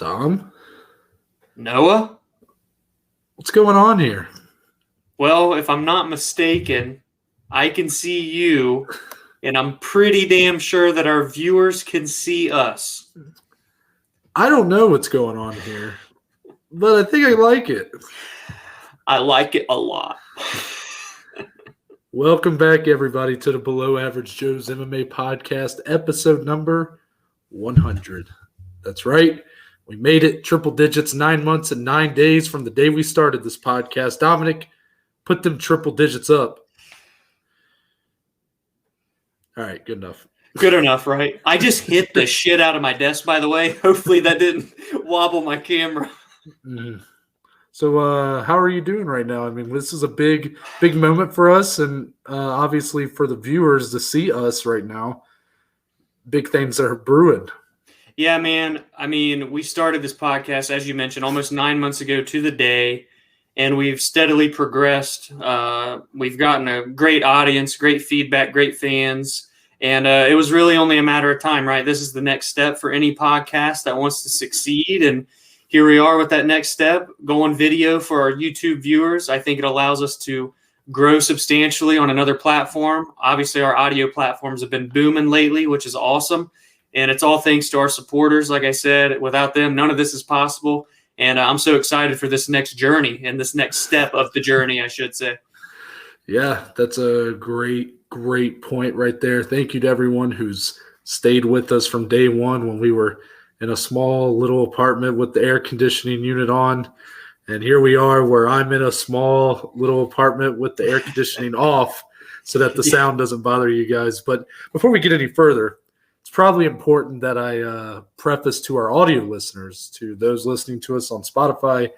Dom? Noah? What's going on here? Well, if I'm not mistaken, I can see you, and I'm pretty damn sure that our viewers can see us. I don't know what's going on here, but I think I like it. I like it a lot. Welcome back, everybody, to the Below Average Joe's MMA podcast, episode number 100. That's right. We made it triple digits, 9 months and 9 days from the day we started this podcast. Dominic, put them triple digits up. All right, good enough. Good enough, right? I just hit the shit out of my desk, by the way. Hopefully that didn't wobble my camera. Mm. So how are you doing right now? I mean, this is a big moment for us, and obviously for the viewers to see us right now. Big things are brewing. Yeah, man. I mean, we started this podcast, as you mentioned, almost 9 months ago to the day, and we've steadily progressed. We've gotten a great audience, great feedback, great fans, and it was really only a matter of time, right? This is the next step for any podcast that wants to succeed, and here we are with that next step, going video for our YouTube viewers. I think it allows us to grow substantially on another platform. Obviously, our audio platforms have been booming lately, which is awesome. And it's all thanks to our supporters. Like I said, without them, none of this is possible. And I'm so excited for this next journey and this next step of the journey, I should say. Yeah, that's a great point right there. Thank you to everyone who's stayed with us from day one when we were in a small little apartment with the air conditioning unit on. And here we are where I'm in a small little apartment with the air conditioning off so that the sound doesn't bother you guys. But before we get any further, it's probably important that I preface to our audio listeners, to those listening to us on Spotify,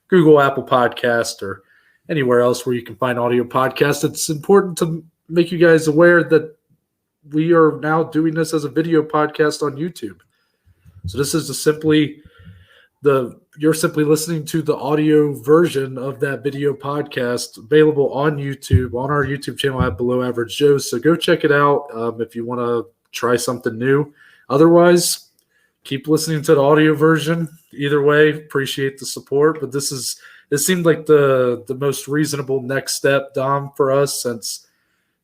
Google, Apple Podcast, or anywhere else where you can find audio podcasts. It's important to make you guys aware that we are now doing this as a video podcast on YouTube. So this is you're simply listening to the audio version of that video podcast available on YouTube, on our YouTube channel at Below Average Joe's. So go check it out if you want to try something new. Otherwise, keep listening to the audio version. Either way, appreciate the support. But this seemed like the most reasonable next step, Dom, for us, since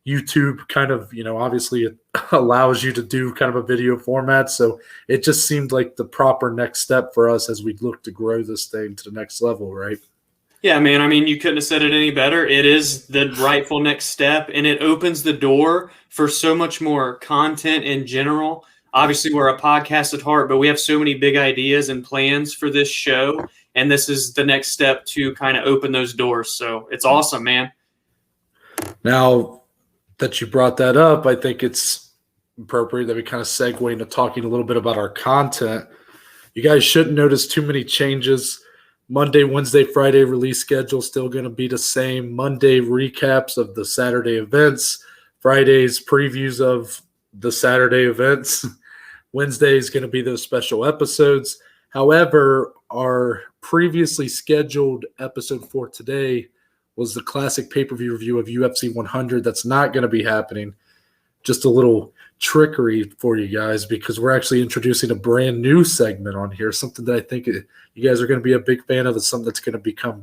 YouTube kind of, obviously it allows you to do kind of a video format. So it just seemed like the proper next step for us as we look to grow this thing to the next level, right? Yeah, man. I mean, you couldn't have said it any better. It is the rightful next step, and it opens the door for so much more content in general. Obviously, we're a podcast at heart, but we have so many big ideas and plans for this show, and this is the next step to kind of open those doors. So it's awesome, man. Now that you brought that up, I think it's appropriate that we kind of segue into talking a little bit about our content. You guys shouldn't notice too many changes. Monday, Wednesday, Friday release schedule still going to be the same. Monday recaps of the Saturday events. Fridays previews of the Saturday events. Wednesday is going to be those special episodes. However, our previously scheduled episode for today was the classic pay-per-view review of UFC 100. That's not going to be happening. Just a little trickery for you guys because we're actually introducing a brand new segment on here, something that I think you guys are going to be a big fan of. It's something that's going to become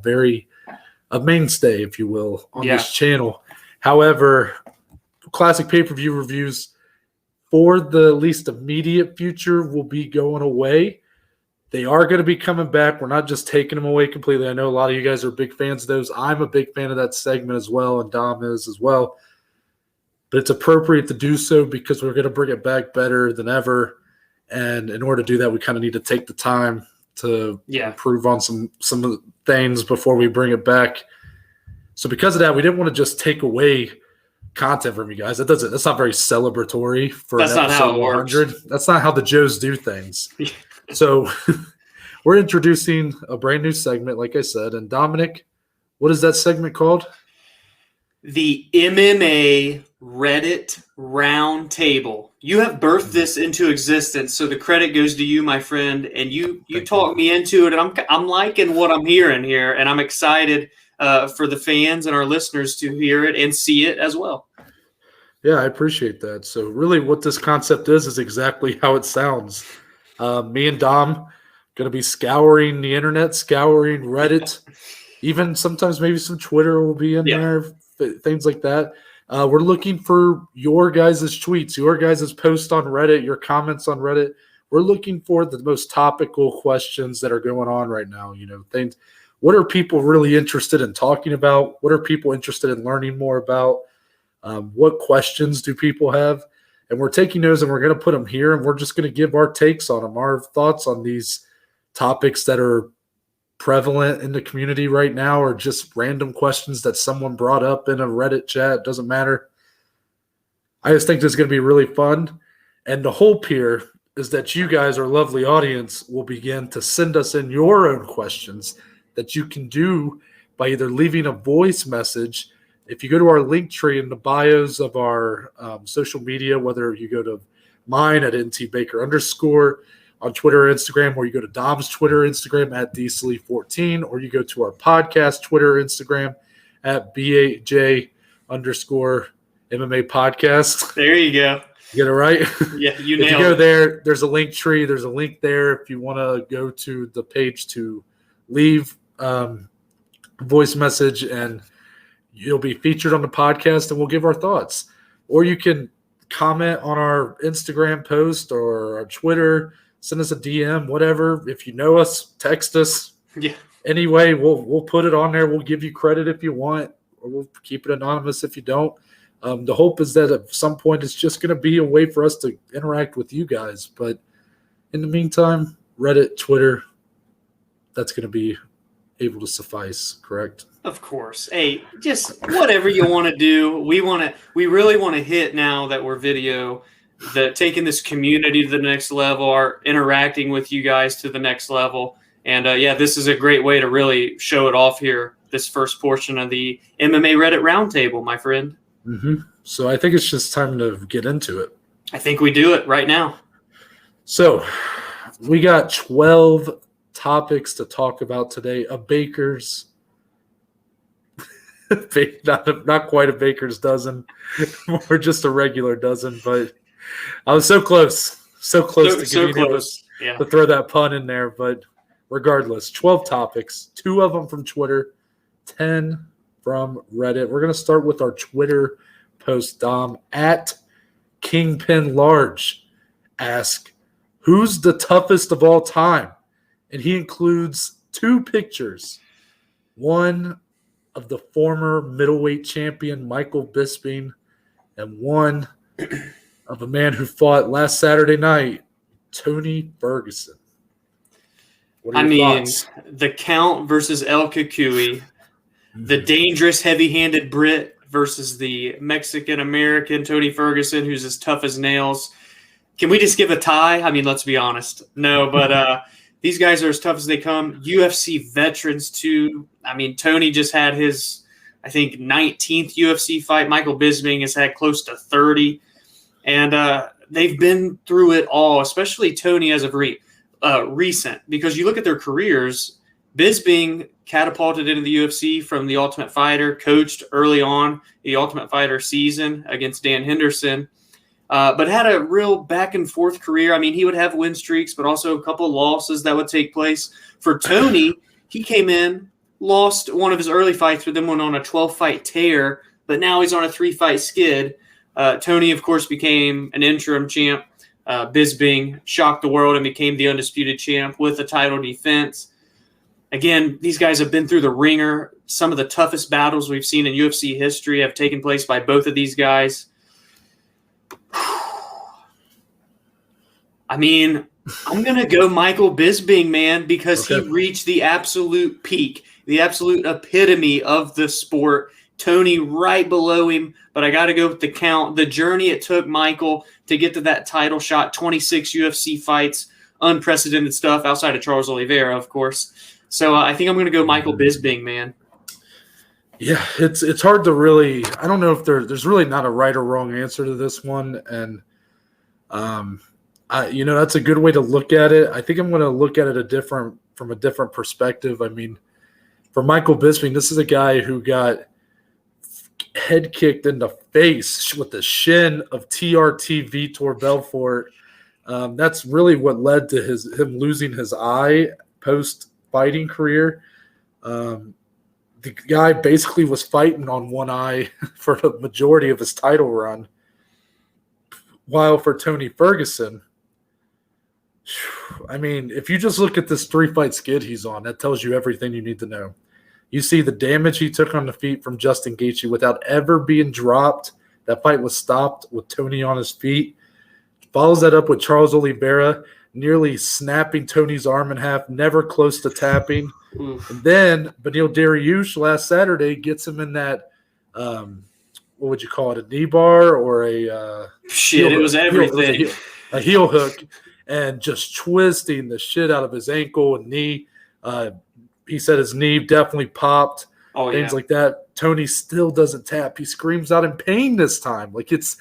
a mainstay, if you will, on this channel. However, classic pay-per-view reviews for the least immediate future will be going away. They are going to be coming back. We're not just taking them away completely. I know a lot of you guys are big fans of those. I'm a big fan of that segment as well, and Dom is as well. But it's appropriate to do so because we're going to bring it back better than ever. And in order to do that, we kind of need to take the time to improve on some of the things before we bring it back. So because of that, we didn't want to just take away content from you guys. That's not very celebratory for that's not how it 100. Works. That's not how the Joes do things. So we're introducing a brand new segment, like I said. And Dominic, what is that segment called? The MMA Reddit Roundtable. You have birthed this into existence, so the credit goes to you, my friend. And you talked me into it, and I'm liking what I'm hearing here, and I'm excited for the fans and our listeners to hear it and see it as well. Yeah, I appreciate that. So really what this concept is exactly how it sounds. Me and Dom Going to be scouring the internet, scouring Reddit, even sometimes maybe some Twitter will be in there, things like that. We're looking for your guys' tweets, your guys' posts on Reddit, your comments on Reddit. We're looking for the most topical questions that are going on right now. Things. What are people really interested in talking about? What are people interested in learning more about? What questions do people have? And we're taking those and we're going to put them here, and we're just going to give our takes on them, our thoughts on these topics that are prevalent in the community right now, or just random questions that someone brought up in a Reddit chat. Doesn't matter. I just think this is going to be really fun. And the hope here is that you guys, our lovely audience, will begin to send us in your own questions that you can do by either leaving a voice message. If you go to our link tree in the bios of our social media, whether you go to mine at ntbaker_ on Twitter or Instagram, or you go to Dom's Twitter, Instagram at DSlee14, or you go to our podcast Twitter, Instagram at BAJ_ MMA podcast. There you go. You get it right? Yeah, you If nailed you go it. there, there's a link tree. There's a link there if you want to go to the page to leave voice message, and you'll be featured on the podcast, and we'll give our thoughts. Or you can comment on our Instagram post or our Twitter, send us a DM, whatever. If you know us, text us. Yeah. Anyway, we'll put it on there. We'll give you credit if you want, or we'll keep it anonymous if you don't. The hope is that at some point it's just going to be a way for us to interact with you guys. But in the meantime, Reddit, Twitter, that's going to be able to suffice, correct? Of course. Hey, just whatever you want to do. We really want to hit, now that we're video, taking this community to the next level, are interacting with you guys to the next level. And this is a great way to really show it off here, this first portion of the MMA Reddit Roundtable, my friend. Mm-hmm. So I think it's just time to get into it. I think we do it right now. So we got 12 topics to talk about today. A baker's not quite a baker's dozen, or just a regular dozen, but I was so close to throw that pun in there. But regardless, 12 topics, 2 of them from Twitter, 10 from Reddit. We're going to start with our Twitter post. Dom at Kingpin Large ask, who's the toughest of all time? And he includes 2 pictures. One of the former middleweight champion Michael Bisping, and one of a man who fought last Saturday night, Tony Ferguson. What are your thoughts? The Count versus El Kukui, the dangerous, heavy-handed Brit versus the Mexican-American Tony Ferguson, who's as tough as nails. Can we just give a tie? I mean, let's be honest. No, but these guys are as tough as they come. UFC veterans, too. I mean, Tony just had his, I think, 19th UFC fight. Michael Bisping has had close to 30. And they've been through it all, especially Tony as of recent. Because you look at their careers, Bisping catapulted into the UFC from The Ultimate Fighter, coached early on the Ultimate Fighter season against Dan Henderson. But had a real back-and-forth career. I mean, he would have win streaks, but also a couple losses that would take place. For Tony, he came in, lost one of his early fights, but then went on a 12-fight tear, but now he's on a 3-fight skid. Tony, of course, became an interim champ. Bisping shocked the world and became the undisputed champ with a title defense. Again, these guys have been through the ringer. Some of the toughest battles we've seen in UFC history have taken place by both of these guys. I mean, I'm going to go Michael Bisping, man, because he reached the absolute peak, the absolute epitome of the sport. Tony right below him, but I got to go with the Count. The journey it took Michael to get to that title shot, 26 UFC fights, unprecedented stuff outside of Charles Oliveira, of course. So I think I'm going to go Michael Bisping, man. Yeah, it's hard to really – I don't know if there's really not a right or wrong answer to this one, and that's a good way to look at it. I think I'm going to look at it from a different perspective. I mean, for Michael Bisping, this is a guy who got head kicked in the face with the shin of TRT Vitor Belfort That's really what led to him losing his eye post-fighting career. The guy basically was fighting on one eye for the majority of his title run. While for Tony Ferguson, I mean, if you just look at this 3-fight skid he's on, that tells you everything you need to know. You see the damage he took on the feet from Justin Gaethje without ever being dropped. That fight was stopped with Tony on his feet. Follows that up with Charles Oliveira, nearly snapping Tony's arm in half, never close to tapping. Oof. And then Benil Dariush last Saturday gets him in that, what would you call it, a knee bar or a shit? It was everything. A heel hook, and just twisting the shit out of his ankle and knee. He said his knee definitely popped. Things like that. Tony still doesn't tap. He screams out in pain this time. Like he's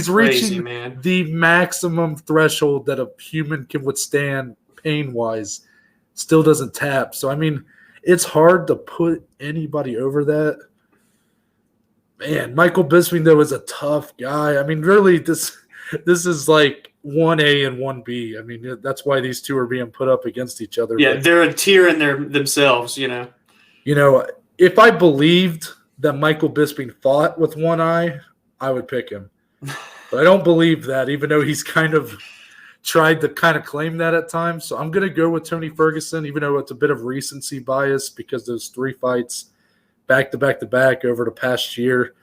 reaching the maximum threshold that a human can withstand pain-wise. Still doesn't tap. So, I mean, it's hard to put anybody over that. Man, Michael Bisping, though, is a tough guy. I mean, really, this is like 1A and 1B. I mean, that's why these two are being put up against each other. Yeah, they're a tier in themselves, you know. You know, if I believed that Michael Bisping fought with one eye, I would pick him. But I don't believe that, even though he's kind of tried to kind of claim that at times. So I'm going to go with Tony Ferguson, even though it's a bit of recency bias because those 3 fights back-to-back over the past year.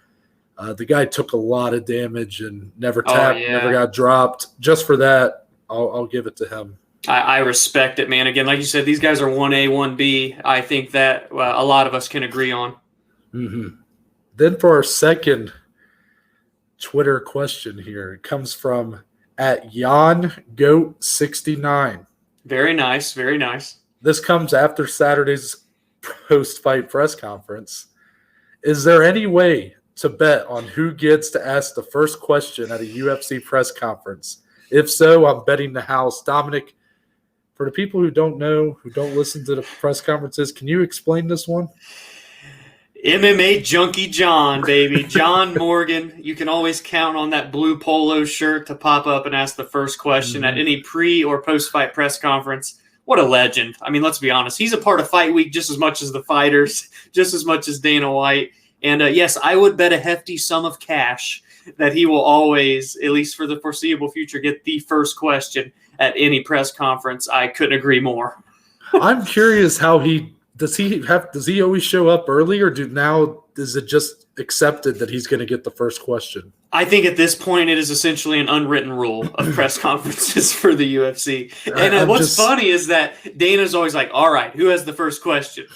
The guy took a lot of damage and never tapped, never got dropped. Just for that, I'll give it to him. I respect it, man. Again, like you said, these guys are 1A, 1B. I think that a lot of us can agree on. Mm-hmm. Then for our second Twitter question here, it comes from @YanGoat69. Very nice, very nice. This comes after Saturday's post-fight press conference. Is there any way to bet on who gets to ask the first question at a UFC press conference? If so, I'm betting the house. Dominic, for the people who don't know, who don't listen to the press conferences, can you explain this one? MMA Junkie John, baby. John Morgan. You can always count on that blue polo shirt to pop up and ask the first question at any pre- or post-fight press conference. What a legend. I mean, let's be honest. He's a part of Fight Week just as much as the fighters, just as much as Dana White. And, yes, I would bet a hefty sum of cash that he will always, at least for the foreseeable future, get the first question at any press conference. I couldn't agree more. I'm curious how does he always show up early, or is it just accepted that he's going to get the first question? I think at this point it is essentially an unwritten rule of press conferences for the UFC. And what's funny is that Dana's always like, all right, who has the first question?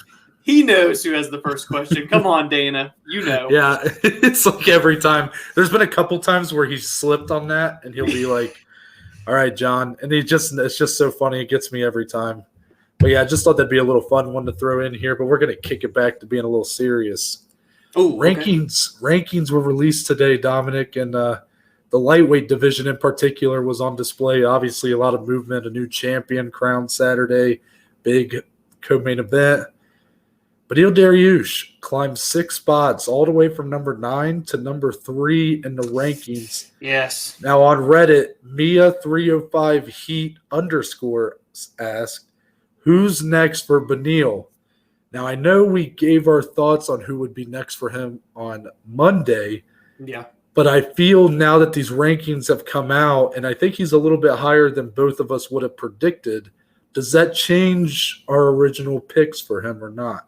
He knows who has the first question. Come on, Dana. You know. Yeah, it's like every time. There's been a couple times where he's slipped on that, and he'll be like, all right, John. And it's just so funny. It gets me every time. But, yeah, I just thought that'd be a little fun one to throw in here, but we're going to kick it back to being a little serious. Oh, Rankings were released today, Dominic, and the lightweight division in particular was on display. Obviously, a lot of movement, a new champion crowned Saturday, big co-main event. Benil Dariush climbed 6 spots all the way from number 9 to number 3 in the rankings. Yes. Now on Reddit, Mia305 Heat _ asked, who's next for Benil? Now I know we gave our thoughts on who would be next for him on Monday. Yeah. But I feel now that these rankings have come out, and I think he's a little bit higher than both of us would have predicted. Does that change our original picks for him or not?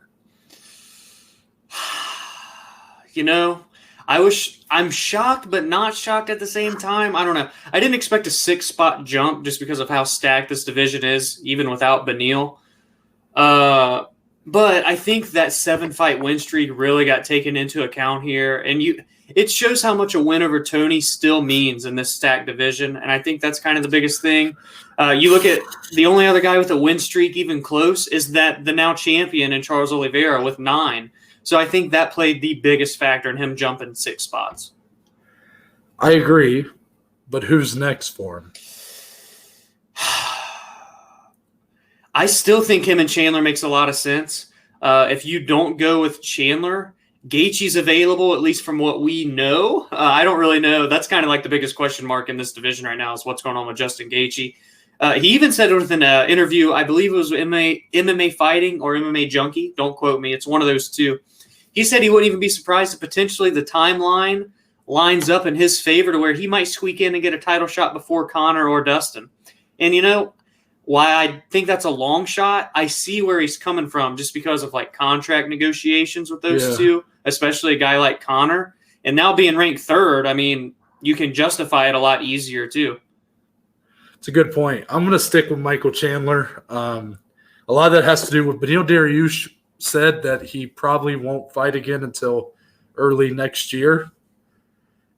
You know, I'm shocked, but not shocked at the same time. I don't know. I didn't expect a 6-spot jump just because of how stacked this division is, even without Benil. But I think that 7-fight win streak really got taken into account here. And it shows how much a win over Tony still means in this stacked division. And I think that's kind of the biggest thing. You look at the only other guy with a win streak even close is that the now champion in Charles Oliveira with 9. So I think that played the biggest factor in him jumping 6 spots. I agree, but who's next for him? I still think him and Chandler makes a lot of sense. If you don't go with Chandler Gaethje's available, at least from what we know. I don't really know. That's kind of like the biggest question mark in this division right now is what's going on with Justin Gaethje. He even said within an interview, I believe it was MMA Fighting or MMA Junkie. Don't quote me. It's one of those two. He said he wouldn't even be surprised if potentially the timeline lines up in his favor to where he might squeak in and get a title shot before Conor or Dustin. And, why I think that's a long shot, I see where he's coming from just because of like contract negotiations with those two, especially a guy like Conor. And now being ranked third, I mean, you can justify it a lot easier too. It's a good point. I'm going to stick with Michael Chandler. A lot of that has to do with Benil Dariush said that he probably won't fight again until early next year.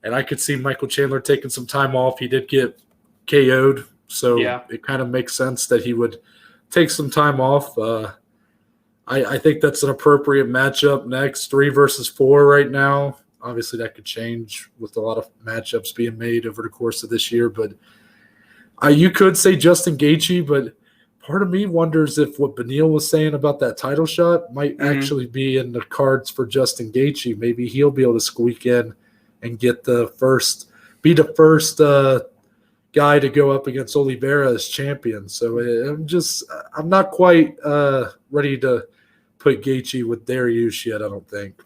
And I could see Michael Chandler taking some time off. He did get KO'd. So It kind of makes sense that he would take some time off. I think that's an appropriate matchup next. 3 versus 4 right now. Obviously, that could change with a lot of matchups being made over the course of this year. But you could say Justin Gaethje, but part of me wonders if what Benil was saying about that title shot might actually be in the cards for Justin Gaethje. Maybe he'll be able to squeak in and get be the first guy to go up against Oliveira as champion. So I'm not quite ready to put Gaethje with Dariush yet, I don't think.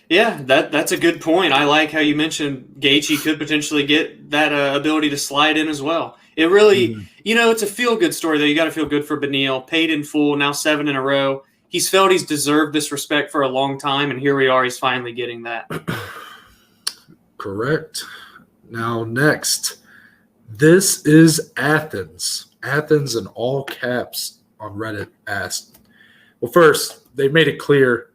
Yeah, that's a good point. I like how you mentioned Gaethje could potentially get that ability to slide in as well. It really, it's a feel-good story, though. You got to feel good for Benil. Paid in full, now 7 in a row. He's felt he's deserved this respect for a long time, and here we are. He's finally getting that. Correct. Now, next. This is Athens. Athens in all caps on Reddit asked. Well, first, they made it clear.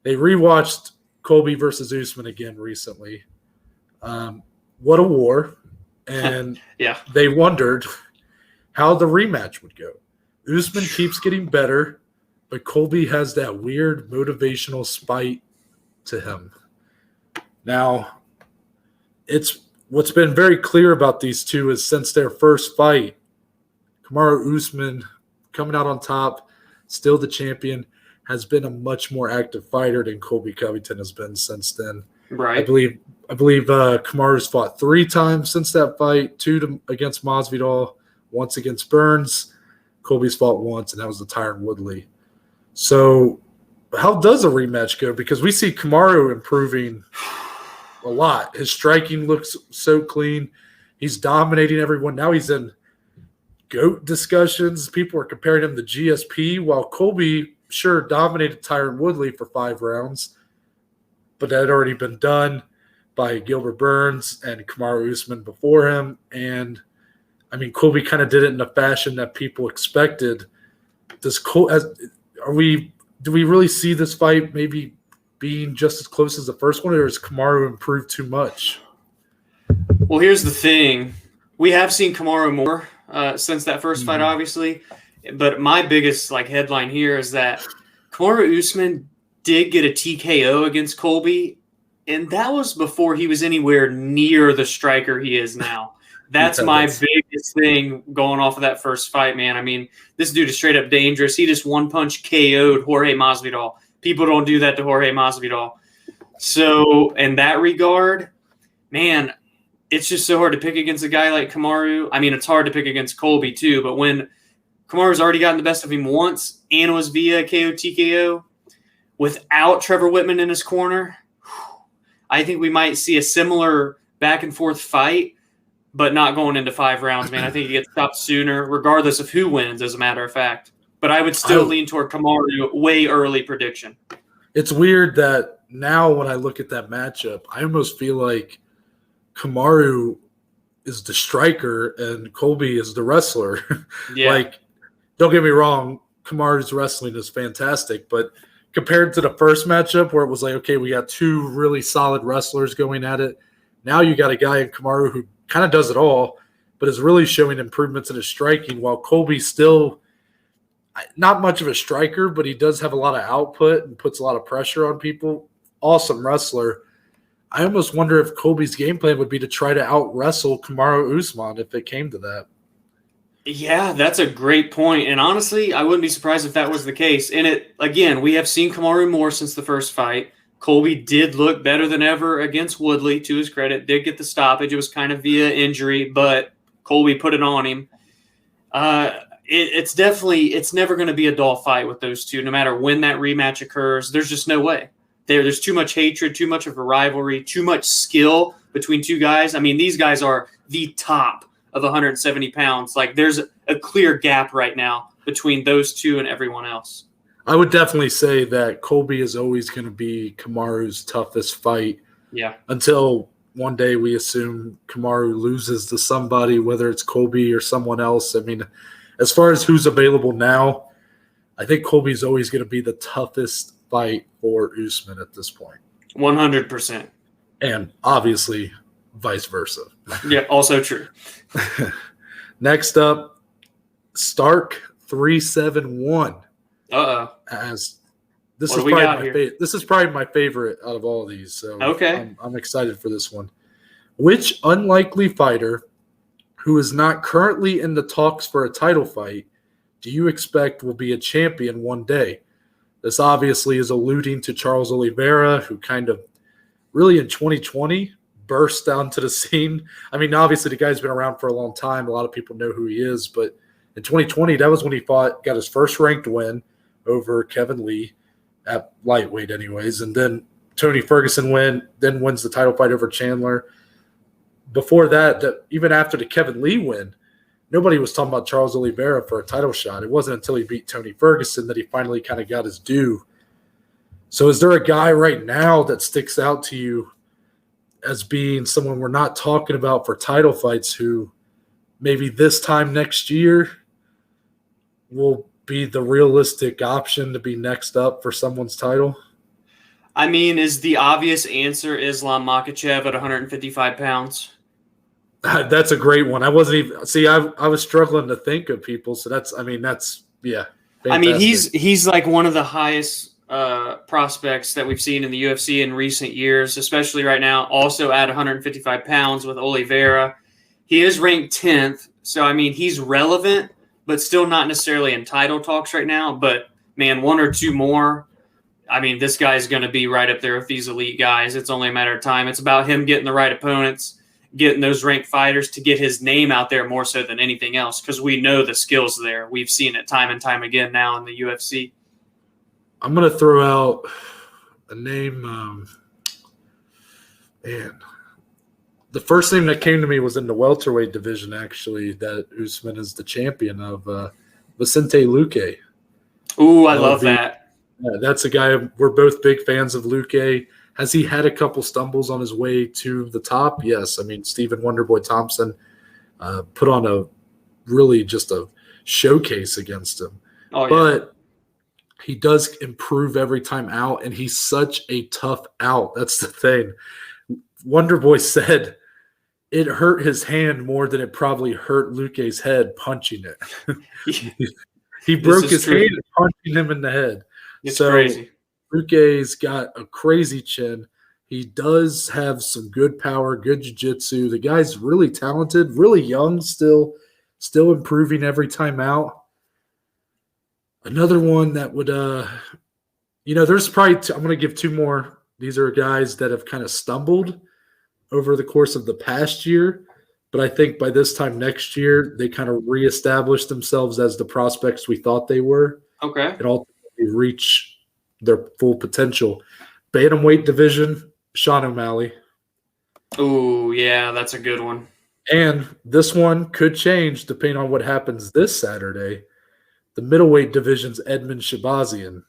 They rewatched Colby versus Usman again recently. What a war. And they wondered how the rematch would go. Usman keeps getting better, but Colby has that weird motivational spite to him. Now, what's been very clear about these two is since their first fight, Kamaru Usman coming out on top, still the champion, has been a much more active fighter than Colby Covington has been since then. Right. I believe Kamaru's fought 3 times since that fight, 2 against Masvidal, once against Burns. Colby's fought once, and that was the Tyron Woodley. So how does a rematch go? Because we see Kamaru improving a lot. His striking looks so clean. He's dominating everyone. Now he's in GOAT discussions. People are comparing him to GSP, while Colby sure dominated Tyron Woodley for 5 rounds, but that had already been done by Gilbert Burns and Kamaru Usman before him. And, I mean, Colby kind of did it in a fashion that people expected. Do we really see this fight maybe being just as close as the first one, or has Kamaru improved too much? Well, here's the thing. We have seen Kamaru more since that first fight, obviously. But my biggest headline here is that Kamaru Usman did get a TKO against Colby, and that was before he was anywhere near the striker he is now. That's my biggest thing going off of that first fight, man. I mean, this dude is straight up dangerous. He just one-punch KO'd Jorge Masvidal. People don't do that to Jorge Masvidal. So in that regard, man, it's just so hard to pick against a guy like Kamaru. I mean, it's hard to pick against Colby too, but when Kamaru's already gotten the best of him once and it was via KO TKO without Trevor Whitman in his corner, I think we might see a similar back and forth fight, but not going into 5 rounds, man. I think he gets stopped sooner, regardless of who wins, as a matter of fact. But I would still lean toward Kamaru, way early prediction. It's weird that now when I look at that matchup, I almost feel like Kamaru is the striker and Colby is the wrestler. Yeah. Don't get me wrong, Kamaru's wrestling is fantastic, but compared to the first matchup where it was okay, we got 2 really solid wrestlers going at it. Now you got a guy in Kamaru who kind of does it all, but is really showing improvements in his striking, while Colby's still not much of a striker, but he does have a lot of output and puts a lot of pressure on people. Awesome wrestler. I almost wonder if Colby's game plan would be to try to out-wrestle Kamaru Usman if it came to that. Yeah, that's a great point. And honestly, I wouldn't be surprised if that was the case. And again, we have seen Kamaru more since the first fight. Colby did look better than ever against Woodley, to his credit. Did get the stoppage. It was kind of via injury, but Colby put it on him. It's never going to be a dull fight with those two, no matter when that rematch occurs. There's just no way. There's too much hatred, too much of a rivalry, too much skill between two guys. I mean, these guys are the top of 170 pounds. Like, there's a clear gap right now between those two and everyone else. I would definitely say that Colby is always going to be Kamaru's toughest fight. Yeah. Until one day we assume Kamaru loses to somebody, whether it's Colby or someone else. I mean, as far as who's available now, I think Colby's always going to be the toughest fight for Usman at this point. 100%. And obviously vice versa. Yeah, also true. Next up, Stark 371. Uh-oh. As this is probably my favorite out of all of these. So okay. I'm excited for this one. Which unlikely fighter who is not currently in the talks for a title fight do you expect will be a champion one day? This obviously is alluding to Charles Oliveira, who kind of really in 2020 burst onto the scene. I mean, obviously the guy's been around for a long time. A lot of people know who he is, but in 2020, that was when he got his first ranked win over Kevin Lee at lightweight anyways. And then Tony Ferguson wins the title fight over Chandler. Before that, even after the Kevin Lee win, nobody was talking about Charles Oliveira for a title shot. It wasn't until he beat Tony Ferguson that he finally kind of got his due. So is there a guy right now that sticks out to you as being someone we're not talking about for title fights who maybe this time next year will be the realistic option to be next up for someone's title? I mean, is the obvious answer Islam Makhachev at 155 pounds? That's a great one. I wasn't even – see, I was struggling to think of people. So that's yeah. Fantastic. I mean, he's like one of the highest prospects that we've seen in the UFC in recent years, especially right now, also at 155 pounds with Oliveira. He is ranked 10th. So, I mean, he's relevant, but still not necessarily in title talks right now. But, man, one or two more, I mean, this guy's going to be right up there with these elite guys. It's only a matter of time. It's about him getting the right opponents, getting those ranked fighters to get his name out there more so than anything else, because we know the skills there. We've seen it time and time again now in the UFC. I'm going to throw out a name. The first name that came to me was in the welterweight division, actually, that Usman is the champion of, Vicente Luque. Ooh, I love that. Yeah, that's a guy we're both big fans of. Luque. Has he had a couple stumbles on his way to the top? Yes. I mean, Stephen Wonderboy Thompson put on a really just a showcase against him. Oh, yeah. But he does improve every time out, and he's such a tough out. That's the thing. Wonderboy said it hurt his hand more than it probably hurt Luque's head punching it. He broke his hand punching him in the head. It's crazy. Luque's got a crazy chin. He does have some good power, good jiu-jitsu. The guy's really talented, really young, still improving every time out. Another one that would, there's probably I'm going to give two more. These are guys that have kind of stumbled over the course of the past year, but I think by this time next year, they kind of reestablished themselves as the prospects we thought they were. Okay. And ultimately reach their full potential. Bantamweight division, Sean O'Malley. Ooh, yeah, that's a good one. And this one could change depending on what happens this Saturday. The middleweight division's Edmund Shabazian.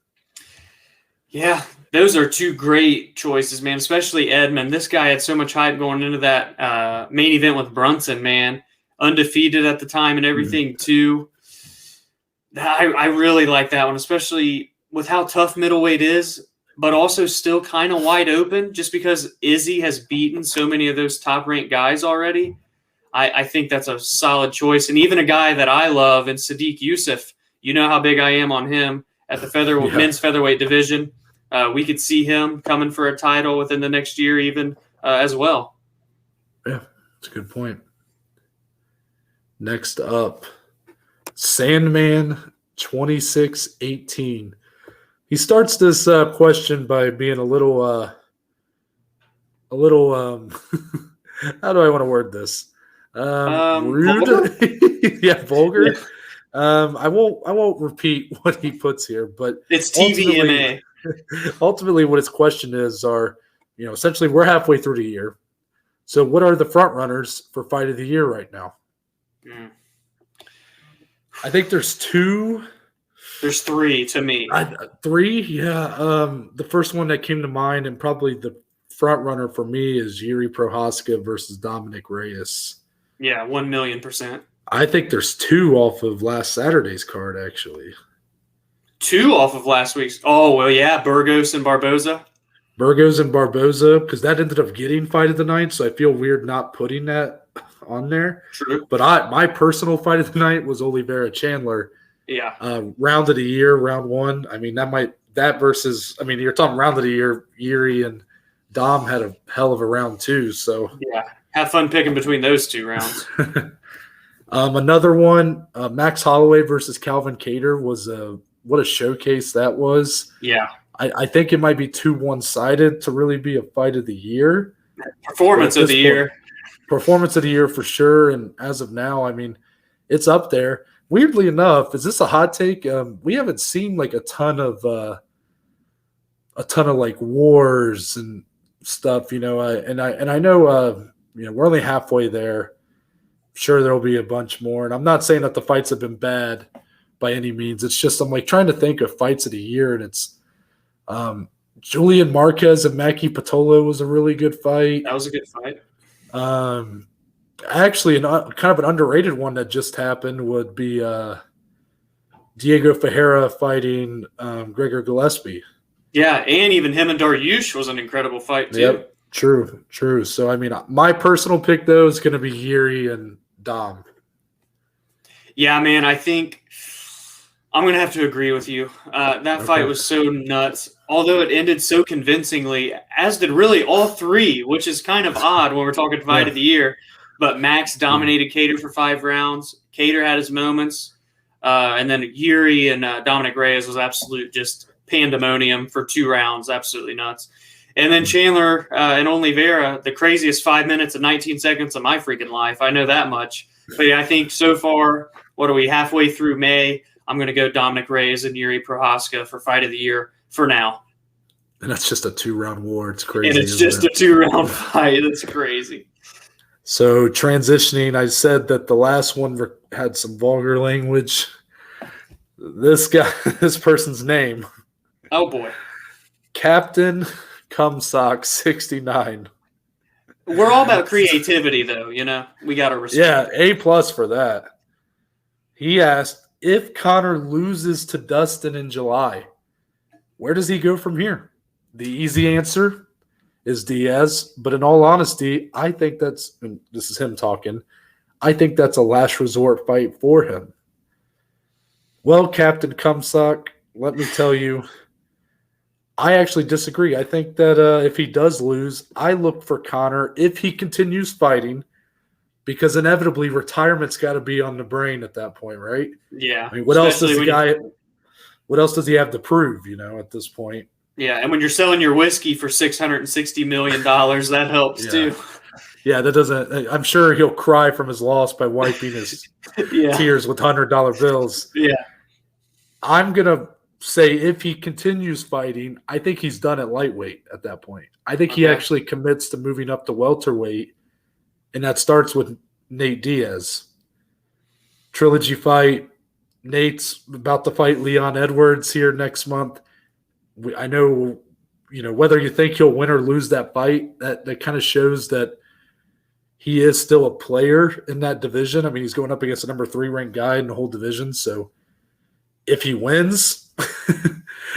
Yeah, those are two great choices, man, especially Edmund. This guy had so much hype going into that main event with Brunson, man. Undefeated at the time and everything, too. I really like that one, especially with how tough middleweight is, but also still kind of wide open just because Izzy has beaten so many of those top-ranked guys already. I think that's a solid choice. And even a guy that I love in Sadiq Youssef, you know how big I am on him at the men's featherweight division. We could see him coming for a title within the next year even as well. Yeah, that's a good point. Next up, Sandman 2618. He starts this question by being a little how do I want to word this? Rude. Vulgar? Yeah, vulgar. Yeah. I won't repeat what he puts here, but It's TVMA. ultimately what his question is are, essentially we're halfway through the year. So what are the front runners for fight of the year right now? I think there's two. There's three to me. Three, yeah. The first one that came to mind, and probably the front runner for me, is Yuri Prohaska versus Dominic Reyes. Yeah, 1,000,000%. I think there's two off of last Saturday's card, actually. Two off of last week's. Oh, well, yeah, Burgos and Barboza. Burgos and Barboza, because that ended up getting fight of the night, so I feel weird not putting that on there. True. But my personal fight of the night was Oliveira Chandler. Yeah. Round of the year, round one. I mean, versus, you're talking round of the year, Yuri and Dom had a hell of a round too. So yeah, have fun picking between those two rounds. Another one, Max Holloway versus Calvin Keator was what a showcase that was. Yeah. I think it might be too one-sided to really be a fight of the year. Performance of the year. Performance of the year for sure. And as of now, it's up there. Weirdly enough, is this a hot take? We haven't seen like a ton of like wars and stuff, and I know we're only halfway there. Sure, there'll be a bunch more, and I'm not saying that the fights have been bad by any means. It's just I'm like trying to think of fights of the year, and it's Julian Marquez and Maki Pitolo was a really good fight. That was a good fight. Actually, kind of an underrated one that just happened would be Diego Ferreira fighting Gregor Gillespie. Yeah, and even him and Dariush was an incredible fight too. Yep, true. So, my personal pick, though, is going to be Yuri and Dom. Yeah, man, I think I'm going to have to agree with you. That fight was so nuts, although it ended so convincingly, as did really all three, which is kind of odd when we're talking fight of the year. But Max dominated Keator for 5 rounds. Keator had his moments. And then Yuri and Dominic Reyes was absolute just pandemonium for 2 rounds. Absolutely nuts. And then Chandler and Oliveira, the craziest 5 minutes and 19 seconds of my freaking life. I know that much. But yeah, I think so far, what are we, halfway through May? I'm going to go Dominic Reyes and Yuri Prohaska for fight of the year for now. And that's just a 2-round war. It's crazy. And it's just a 2-round fight. That's crazy. So transitioning, I said that the last one had some vulgar language. This person's name. Oh, boy. Captain Cumsock 69. We're all about creativity, though, We got to respect. Yeah, A+ for that. He asked, if Conor loses to Dustin in July, where does he go from here? The easy answer is Diaz, but in all honesty, I think this is him talking, I think that's a last resort fight for him. Well, Captain Cumsock, let me tell you, I actually disagree. I think that if he does lose, I look for Conor if he continues fighting, because inevitably retirement's got to be on the brain at that point, right? Yeah. What else does he have to prove, at this point? Yeah, and when you're selling your whiskey for $660 million, that helps too. Yeah, that doesn't. I'm sure he'll cry from his loss by wiping his tears with $100 bills. Yeah, I'm gonna say if he continues fighting, I think he's done at lightweight at that point. I think he actually commits to moving up to welterweight, and that starts with Nate Diaz. Trilogy fight. Nate's about to fight Leon Edwards here next month. I know, whether you think he'll win or lose that fight, that kind of shows that he is still a player in that division. He's going up against a number 3 ranked guy in the whole division. So if he wins,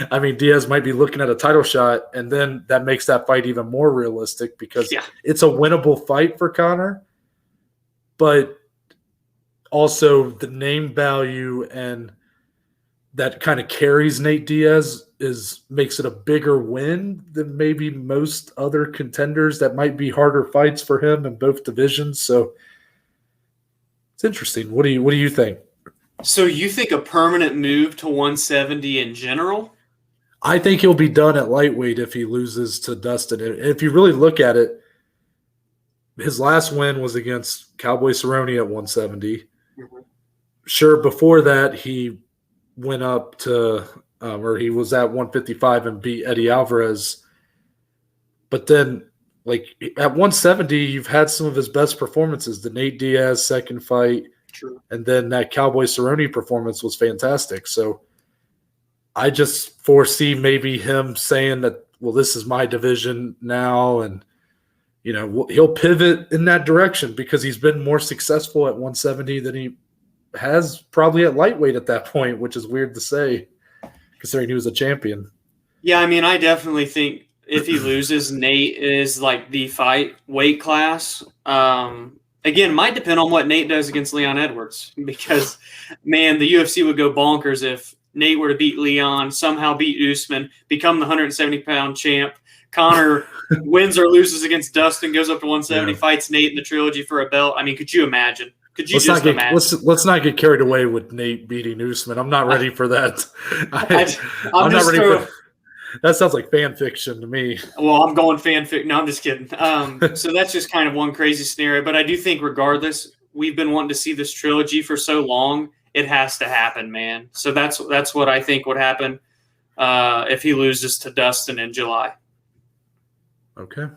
Diaz might be looking at a title shot, and then that makes that fight even more realistic because it's a winnable fight for Conor. But also the name value and that kind of carries Nate Diaz makes it a bigger win than maybe most other contenders that might be harder fights for him in both divisions. So it's interesting. What do you think? So you think a permanent move to 170 in general? I think he'll be done at lightweight if he loses to Dustin. And if you really look at it, his last win was against Cowboy Cerrone at 170. Mhm. Sure, before that, he went up to or he was at 155 and beat Eddie Alvarez. But then, like, at 170, you've had some of his best performances. The Nate Diaz second fight, True. and then that Cowboy Cerrone performance was fantastic. So I just foresee maybe him saying that, well, this is my division now, and he'll pivot in that direction because he's been more successful at 170 than he has probably at lightweight at that point, which is weird to say considering he was a champion. Yeah, I mean, I definitely think if he loses, Nate is like the fight weight class. Again, might depend on what Nate does against Leon Edwards because, man, the UFC would go bonkers if Nate were to beat Leon, somehow beat Usman, become the 170-pound champ. Connor wins or loses against Dustin, goes up to 170, fights Nate in the trilogy for a belt. I mean, could you imagine? Could you imagine? Let's not get carried away with Nate beating Usman. I'm not ready for that. I'm not ready for that. Sounds like fan fiction to me. Well, I'm going fanfic. No, I'm just kidding. So that's just kind of one crazy scenario. But I do think regardless, we've been wanting to see this trilogy for so long. It has to happen, man. So that's what I think would happen if he loses to Dustin in July. Okay.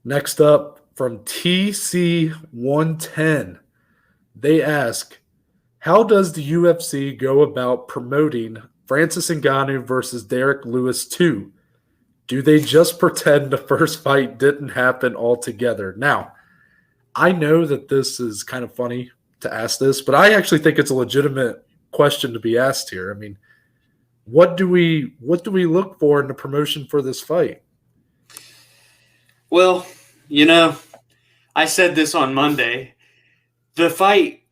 Next up from TC110, they ask, how does the UFC go about promoting Francis and Ganu versus Derek Lewis 2? Do they just pretend the first fight didn't happen altogether? Now, I know that this is kind of funny to ask this, but I actually think it's a legitimate question to be asked here. I mean, what do we look for in the promotion for this fight? Well, I said this on Monday. The fight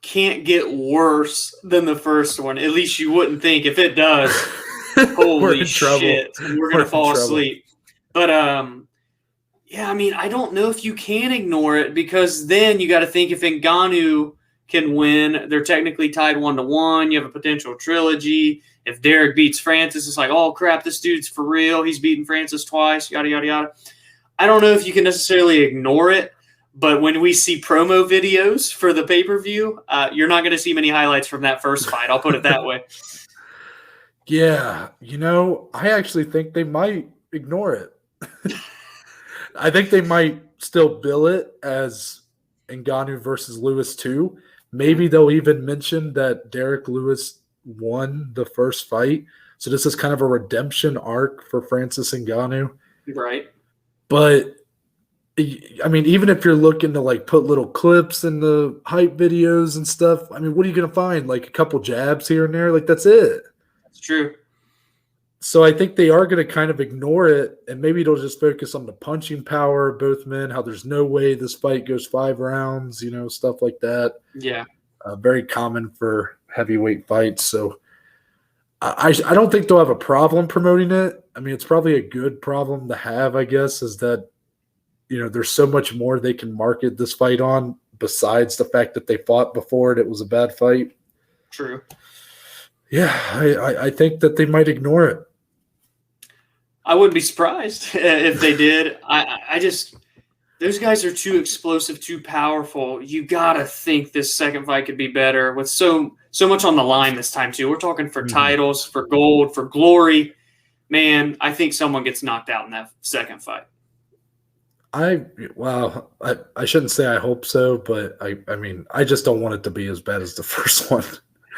can't get worse than the first one. At least you wouldn't think. If it does, holy shit, we're going to fall asleep. But, yeah, I mean, I don't know if you can ignore it because then you got to think if Ngannou can win, they're technically tied 1-1. You have a potential trilogy. If Derek beats Francis, it's like, oh, crap, this dude's for real. He's beaten Francis twice, yada, yada, yada. I don't know if you can necessarily ignore it, but when we see promo videos for the pay-per-view, you're not going to see many highlights from that first fight. I'll put it that way. Yeah, I actually think they might ignore it. I think they might still bill it as Ngannou versus Lewis 2. Maybe they'll even mention that Derek Lewis won the first fight. So this is kind of a redemption arc for Francis Ngannou. Right. But, I mean, even if you're looking to, like, put little clips in the hype videos and stuff, I mean, what are you going to find? Like, a couple jabs here and there? Like, that's it. That's true. So I think they are going to kind of ignore it, and maybe they'll just focus on the punching power of both men, how there's no way this fight goes 5 rounds, stuff like that. Yeah. Very common for heavyweight fights. So I don't think they'll have a problem promoting it. I mean, it's probably a good problem to have, I guess, is that, there's so much more they can market this fight on besides the fact that they fought before it was a bad fight. True. Yeah, I think that they might ignore it. I wouldn't be surprised if they did. I just – those guys are too explosive, too powerful. You got to think this second fight could be better with so much on the line this time too. We're talking for titles, for gold, for glory. Man, I think someone gets knocked out in that second fight. I shouldn't say I hope so, but I mean, I just don't want it to be as bad as the first one.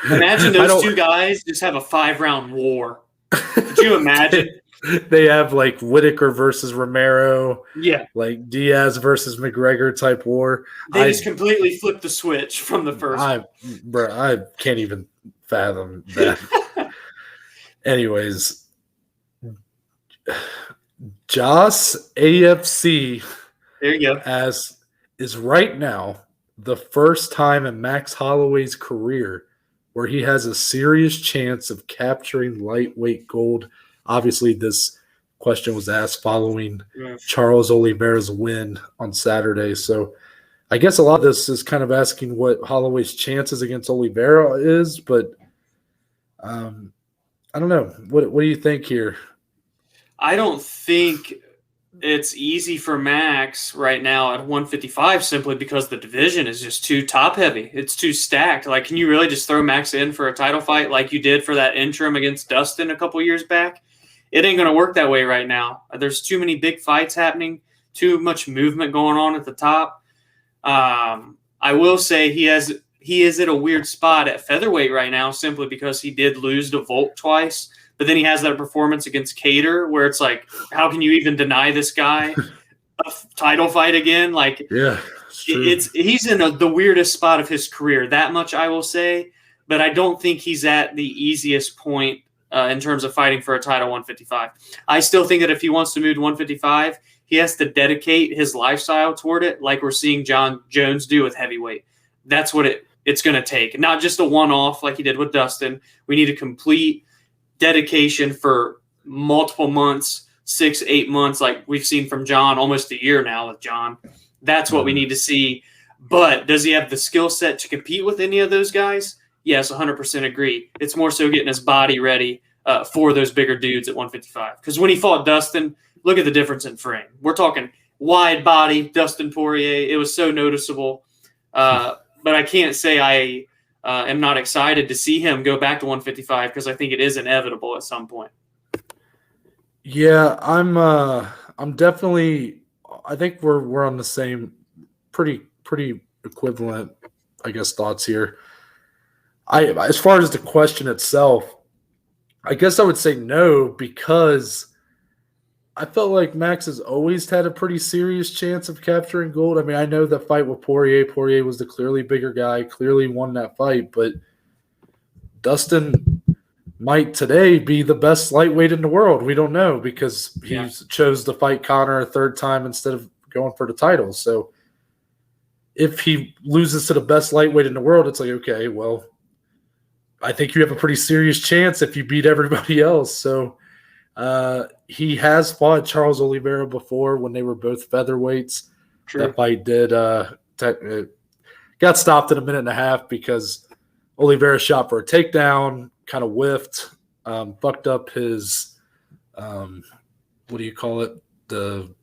Imagine those two guys just have a 5-round war. Could you imagine? They have like Whitaker versus Romero. Yeah. Like Diaz versus McGregor type war. They just completely flipped the switch from the first one. I can't even fathom that. Anyways, Joss AFC there you go. is right now the first time in Max Holloway's career where he has a serious chance of capturing lightweight gold. Obviously, this question was asked following Charles Oliveira's win on Saturday. So I guess a lot of this is kind of asking what Holloway's chances against Oliveira is, but I don't know. What do you think here? I don't think it's easy for Max right now at 155 simply because the division is just too top heavy. It's too stacked. Like, can you really just throw Max in for a title fight like you did for that interim against Dustin a couple years back? It ain't going to work that way right now. There's too many big fights happening, too much movement going on at the top. I will say he is at a weird spot at featherweight right now simply because he did lose to Volk twice. But then he has that performance against Keator where it's like, how can you even deny this guy a title fight again? Like, yeah, he's in the weirdest spot of his career. That much I will say. But I don't think he's at the easiest point in terms of fighting for a title 155. I still think that if he wants to move to 155, he has to dedicate his lifestyle toward it, like we're seeing John Jones do with heavyweight. That's what it's going to take. Not just a one-off like he did with Dustin. We need a complete dedication for multiple months, 6-8 months, like we've seen from John, almost a year now with John. That's what we need to see. But does he have the skill set to compete with any of those guys? Yes, 100% agree. It's more so getting his body ready for those bigger dudes at 155. Because when he fought Dustin, look at the difference in frame. We're talking wide body, Dustin Poirier. It was so noticeable. But I can't say I am not excited to see him go back to 155 because I think it is inevitable at some point. Yeah, I'm definitely. I think we're on the same, pretty equivalent, I guess, thoughts here. As far as the question itself, I guess I would say no because I felt like Max has always had a pretty serious chance of capturing gold. I mean, I know the fight with Poirier. Poirier was the clearly bigger guy, clearly won that fight, but Dustin might today be the best lightweight in the world. We don't know because he chose to fight Conor a third time instead of going for the title. So if he loses to the best lightweight in the world, it's like, okay, well, I think you have a pretty serious chance if you beat everybody else. So he has fought Charles Oliveira before when they were both featherweights. True. That fight did got stopped in a minute and a half because Oliveira shot for a takedown, kind of whiffed, fucked up his what do you call it? The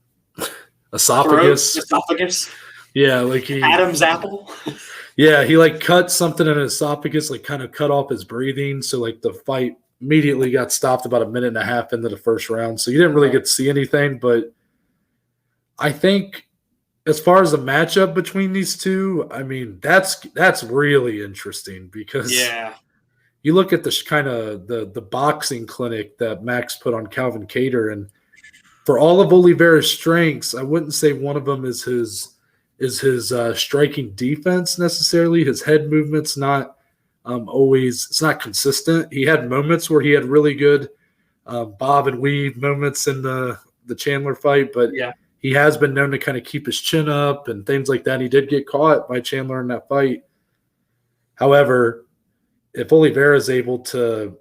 esophagus. Esophagus. Yeah, like Adam's apple. Yeah, he like cut something in his esophagus, like kind of cut off his breathing. So like the fight immediately got stopped about a minute and a half into the first round. So you didn't really get to see anything. But I think as far as the matchup between these two, I mean, that's really interesting because you look at the kind of the boxing clinic that Max put on Calvin Keator, and for all of Oliveira's strengths, I wouldn't say one of them is his striking defense necessarily. His head movement's not always, it's not consistent. He had moments where he had really good bob and weave moments in the Chandler fight, but he has been known to kind of keep his chin up and things like that. He did get caught by Chandler in that fight. However, if Oliveira is able to,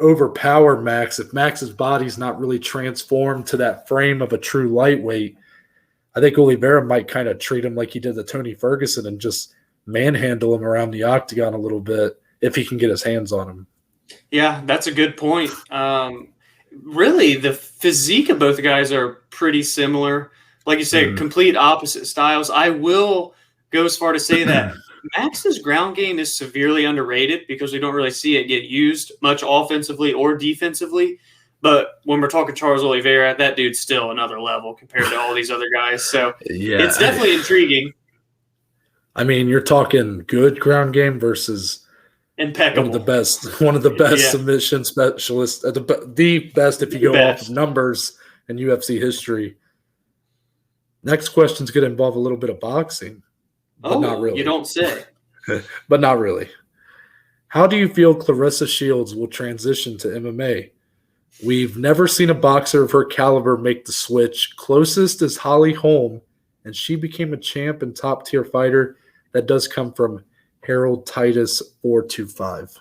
overpower Max, if Max's body's not really transformed to that frame of a true lightweight, I think Oliveira might kind of treat him like he did to Tony Ferguson and just manhandle him around the octagon a little bit if he can get his hands on him. Yeah, that's a good point. Really, the physique of both guys are pretty similar. Like you say, complete opposite styles. I will go as far to say that Max's ground game is severely underrated because we don't really see it get used much offensively or defensively. But when we're talking Charles Oliveira, that dude's still another level compared to all these other guys. So it's definitely intriguing. I mean, you're talking good ground game versus impeccable. One of the best submission specialists, the best if you go off of numbers in UFC history. Next question's going to involve a little bit of boxing, but not really. You don't say. But not really. How do you feel Clarissa Shields will transition to MMA? We've never seen a boxer of her caliber make the switch. Closest is Holly Holm, and she became a champ and top-tier fighter. That does come from Harold Titus 425.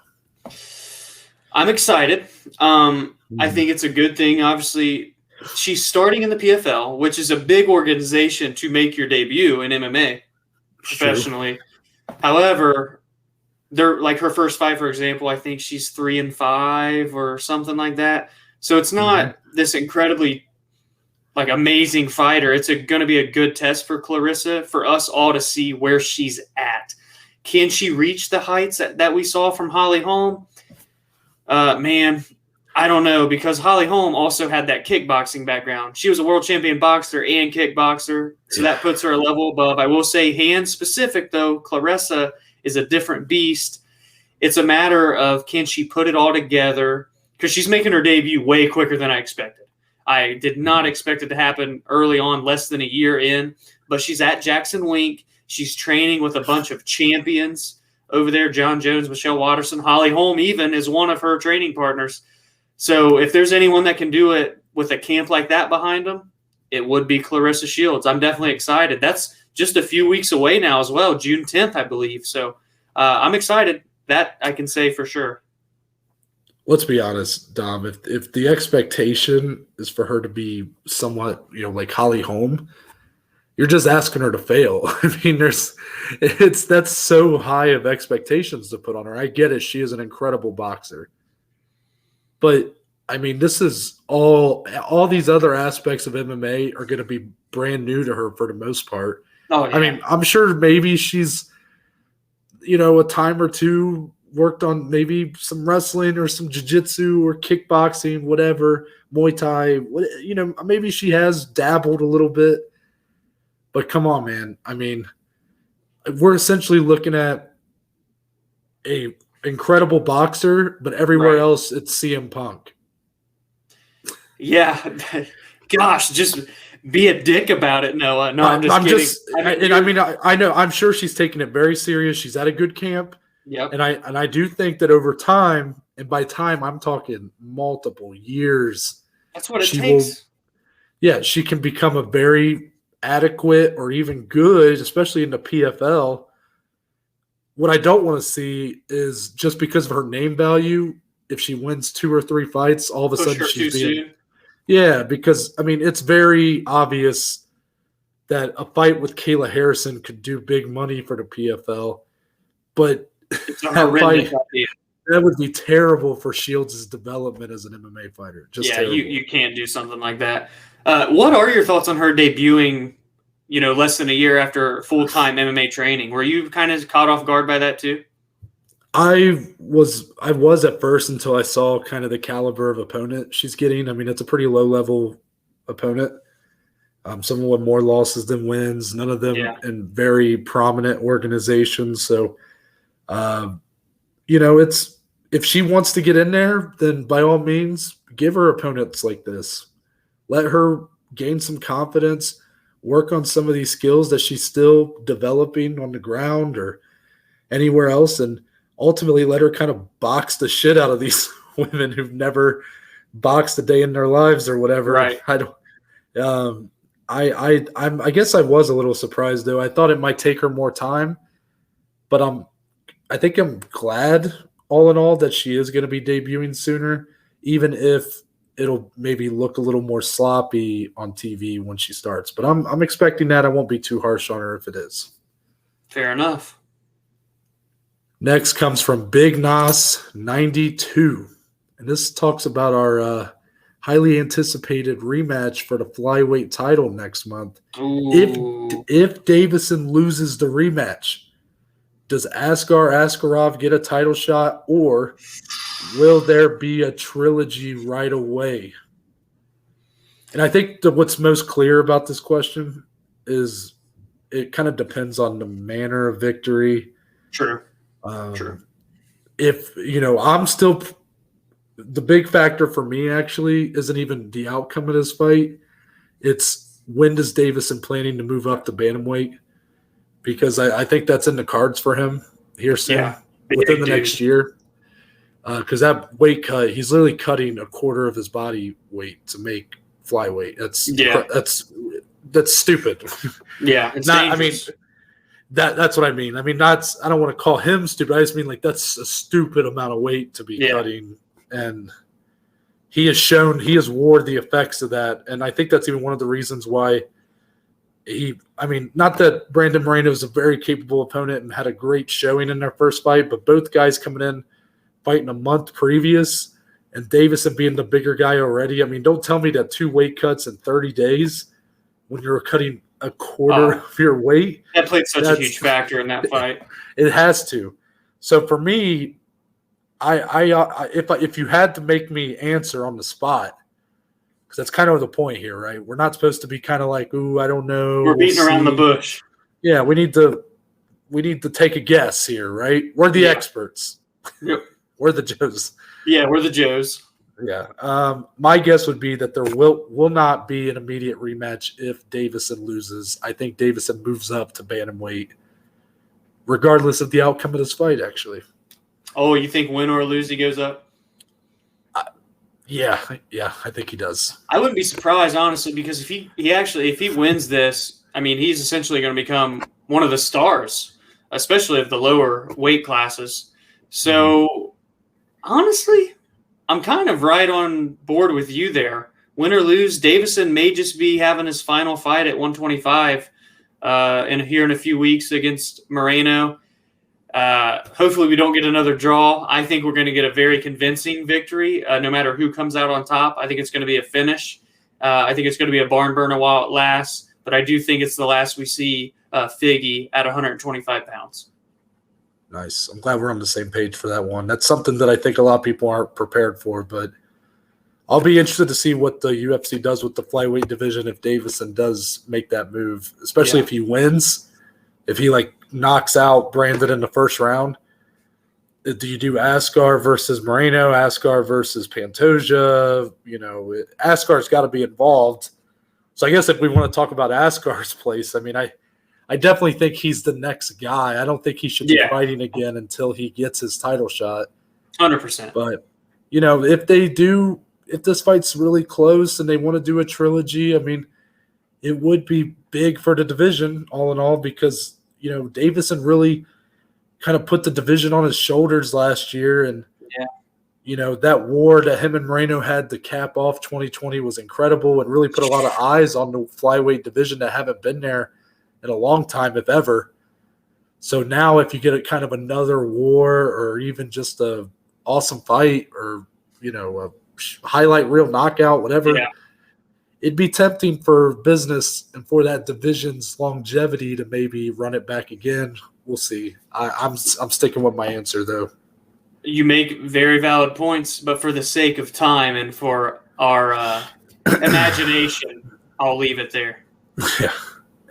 I'm excited. I think it's a good thing. Obviously, she's starting in the PFL, which is a big organization to make your debut in MMA professionally. True. However, they're like her first fight, for example, I think she's 3-5 or something like that. So it's not this incredibly like amazing fighter. It's going to be a good test for Clarissa, for us all to see where she's at. Can she reach the heights that we saw from Holly Holm? Man, I don't know, because Holly Holm also had that kickboxing background. She was a world champion boxer and kickboxer, so that puts her a level above. I will say hand specific, though, Clarissa is a different beast. It's a matter of can she put it all together, because she's making her debut way quicker than I expected. I did not expect it to happen early on, less than a year in, but she's at Jackson Wink. She's training with a bunch of champions over there, John Jones, Michelle Watterson. Holly Holm even is one of her training partners. So if there's anyone that can do it with a camp like that behind them, it would be Clarissa Shields. I'm definitely excited. That's just a few weeks away now as well, June 10th, I believe. So I'm excited. That I can say for sure. Let's be honest, Dom. If the expectation is for her to be somewhat, like Holly Holm, you're just asking her to fail. I mean, that's so high of expectations to put on her. I get it; she is an incredible boxer, but I mean, this is all these other aspects of MMA are going to be brand new to her for the most part. Oh, yeah. I mean, I'm sure maybe she's, a time or two worked on maybe some wrestling or some jiu-jitsu or kickboxing, whatever, Muay Thai, maybe she has dabbled a little bit, but come on, man. I mean, we're essentially looking at a incredible boxer, but everywhere else it's CM Punk. Yeah. Gosh, just be a dick about it, Noah. No, I'm just kidding. I know. I'm sure she's taking it very serious. She's at a good camp. Yep. And I do think that over time, and by time I'm talking multiple years, that's what it takes. She can become a very adequate or even good, especially in the PFL. What I don't want to see is just because of her name value, if she wins 2 or 3 fights, all of a sudden she's being. Yeah, because I mean it's very obvious that a fight with Kayla Harrison could do big money for the PFL, but that would be terrible for Shields' development as an MMA fighter. You can't do something like that. What are your thoughts on her debuting, less than a year after full-time MMA training? Were you kind of caught off guard by that too? I was at first until I saw kind of the caliber of opponent she's getting. I mean, it's a pretty low-level opponent. Someone with more losses than wins, none of them in very prominent organizations. So, it's if she wants to get in there, then by all means, give her opponents like this. Let her gain some confidence, work on some of these skills that she's still developing on the ground or anywhere else, and ultimately let her kind of box the shit out of these women who've never boxed a day in their lives or whatever. Right. I guess I was a little surprised though. I thought it might take her more time, but I think I'm glad all in all that she is going to be debuting sooner, even if it'll maybe look a little more sloppy on TV when she starts. But I'm expecting that. I won't be too harsh on her if it is. Fair enough. Next comes from Big Nas 92. And this talks about our highly anticipated rematch for the flyweight title next month. If Davison loses the rematch, does Askar Askarov get a title shot, or will there be a trilogy right away? And I think what's most clear about this question is it kind of depends on the manner of victory. True. If, I'm still – the big factor for me actually isn't even the outcome of this fight. It's when does Davison planning to move up to bantamweight? Because I think that's in the cards for him here soon, within the next year. Because that weight cut, he's literally cutting a quarter of his body weight to make flyweight. That's stupid. Yeah, it's dangerous. I mean, that's what I mean. I mean, I don't want to call him stupid. I just mean like that's a stupid amount of weight to be cutting, and he has wore the effects of that. And I think that's even one of the reasons why not that Brandon Moreno is a very capable opponent and had a great showing in their first fight, but both guys coming in fighting a month previous and Davison being the bigger guy already. I mean, don't tell me that 2 weight cuts in 30 days when you're cutting a quarter of your weight. That played such a huge factor in that fight. It has to. So for me, if you had to make me answer on the spot, because that's kind of the point here, right? We're not supposed to be kind of like, ooh, I don't know. We're beating around the bush. Yeah, we need to take a guess here, right? We're the experts. Yep. We're the Joes. Yeah, we're the Joes. Yeah. My guess would be that there will not be an immediate rematch if Davison loses. I think Davison moves up to bantamweight, regardless of the outcome of this fight, actually. Oh, you think win or lose he goes up? Yeah, I think he does. I wouldn't be surprised, honestly, because if he wins this, I mean, he's essentially going to become one of the stars, especially of the lower weight classes. So, honestly, I'm kind of right on board with you there. Win or lose, Davison may just be having his final fight at 125 here in a few weeks against Moreno. Hopefully we don't get another draw. I think we're going to get a very convincing victory, no matter who comes out on top. I think it's going to be a finish. I think it's going to be a barn burner while it lasts, but I do think it's the last we see Figgy at 125 pounds. Nice. I'm glad we're on the same page for that one. That's something that I think a lot of people aren't prepared for, but I'll be interested to see what the UFC does with the flyweight division if Davison does make that move, especially if he wins. If he knocks out Brandon in the first round, do you do Askar versus Moreno, Askar versus Pantoja? Askar's got to be involved. So I guess if we want to talk about Askar's place, I mean, I definitely think he's the next guy. I don't think he should be fighting again until he gets his title shot. 100%. But, if this fight's really close and they want to do a trilogy, I mean, it would be big for the division all in all because, Davison really kind of put the division on his shoulders last year. And, that war that him and Moreno had to cap off 2020 was incredible and really put a lot of eyes on the flyweight division that haven't been there in a long time, if ever. So now if you get a kind of another war or even just a awesome fight or, a highlight reel knockout, whatever, it'd be tempting for business and for that division's longevity to maybe run it back again. We'll see. I'm sticking with my answer, though. You make very valid points, but for the sake of time and for our imagination, I'll leave it there. Yeah.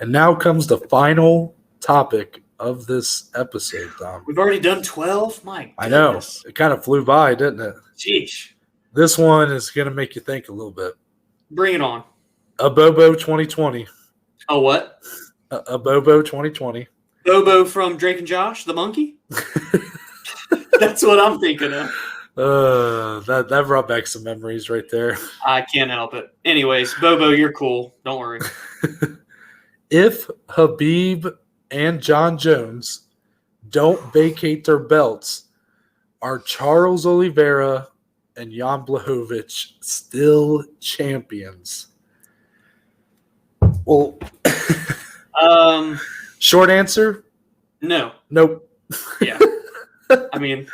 And now comes the final topic of this episode, Dom. We've already done 12? My goodness. I know. It kind of flew by, didn't it? Sheesh. This one is going to make you think a little bit. Bring it on. A Bobo 2020. A what? A Bobo 2020. Bobo from Drake and Josh, the monkey? That's what I'm thinking of. That brought back some memories right there. I can't help it. Anyways, Bobo, you're cool. Don't worry. If Habib and John Jones don't vacate their belts, are Charles Oliveira and Jan Blachowicz still champions? Well, short answer, no. Nope. Yeah. I mean,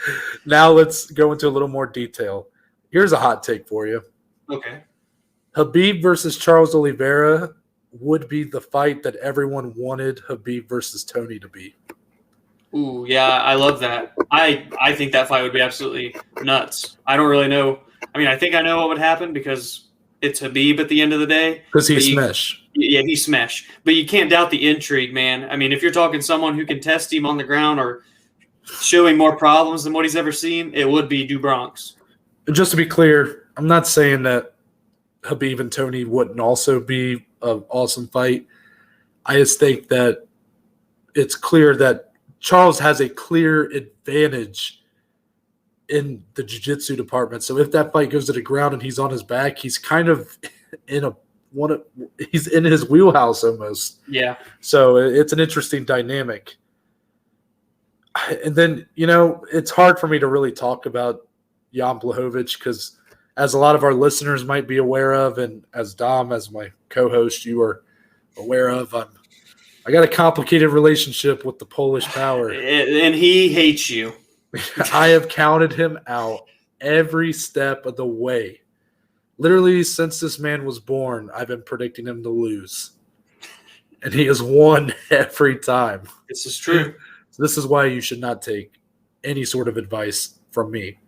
now let's go into a little more detail. Here's a hot take for you. Okay. Habib versus Charles Oliveira would be the fight that everyone wanted Habib versus Tony to be. Ooh, yeah, I love that. I think that fight would be absolutely nuts. I don't really know. I mean, I think I know what would happen because it's Habib at the end of the day. Because he's smash. Yeah, he's smash. But you can't doubt the intrigue, man. I mean, if you're talking someone who can test him on the ground or showing more problems than what he's ever seen, it would be DuBronx. Just to be clear, I'm not saying that Habib and Tony wouldn't also be an awesome fight. I just think that it's clear that Charles has a clear advantage in the jiu-jitsu department. So if that fight goes to the ground and he's on his back, he's kind of he's in his wheelhouse almost. Yeah. So it's an interesting dynamic. And then, it's hard for me to really talk about Jan Blachowicz because as a lot of our listeners might be aware of, and as Dom, as my co-host, you are aware of. I got a complicated relationship with the Polish Power. And he hates you. I have counted him out every step of the way. Literally, since this man was born, I've been predicting him to lose. And he has won every time. This is true. So this is why you should not take any sort of advice from me.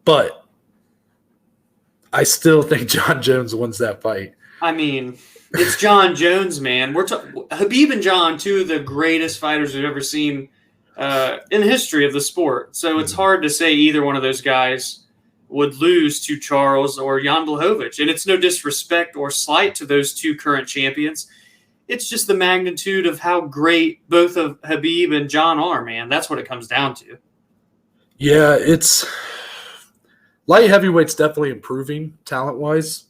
But I still think John Jones wins that fight. I mean, it's John Jones, man. Khabib and John, two of the greatest fighters we've ever seen in the history of the sport. So it's hard to say either one of those guys would lose to Charles or Jan Blachowicz. And it's no disrespect or slight to those two current champions. It's just the magnitude of how great both of Khabib and John are, man. That's what it comes down to. Yeah, it's light heavyweight's definitely improving talent-wise.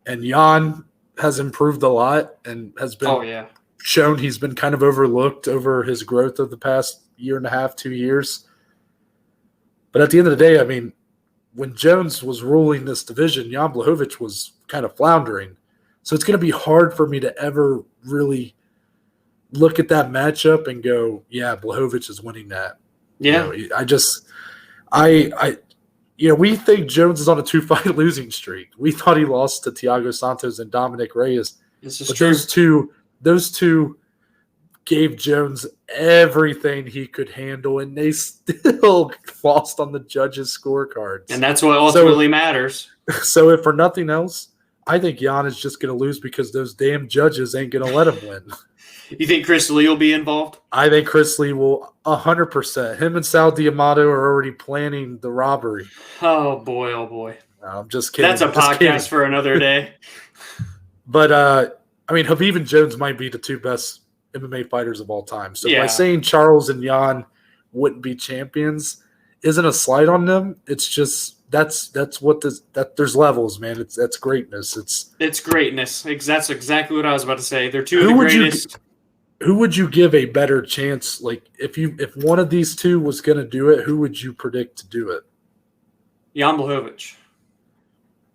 And Jan has improved a lot and has been shown he's been kind of overlooked over his growth of the past year and a half, 2 years. But at the end of the day, I mean, when Jones was ruling this division, Jan Blachowicz was kind of floundering. So it's going to be hard for me to ever really look at that matchup and go, yeah, Blachowicz is winning that. Yeah. We think Jones is on a 2-fight losing streak. We thought he lost to Thiago Santos and Dominic Reyes. This is true. Those two gave Jones everything he could handle, and they still lost on the judges' scorecards. And that's what ultimately matters. So if for nothing else, I think Jan is just going to lose because those damn judges ain't going to let him win. You think Chris Lee will be involved? I think Chris Lee will 100%. Him and Sal D'Amato are already planning the robbery. Oh, boy. No, I'm just kidding. That's a podcast for another day. But, Khabib and Jones might be the two best MMA fighters of all time. So by saying Charles and Jan wouldn't be champions isn't a slight on them. It's just that's what there's levels, man. That's greatness. It's greatness. That's exactly what I was about to say. They're two of the greatest. Who would you give a better chance? Like if one of these two was going to do it, who would you predict to do it? Jan Blachowicz,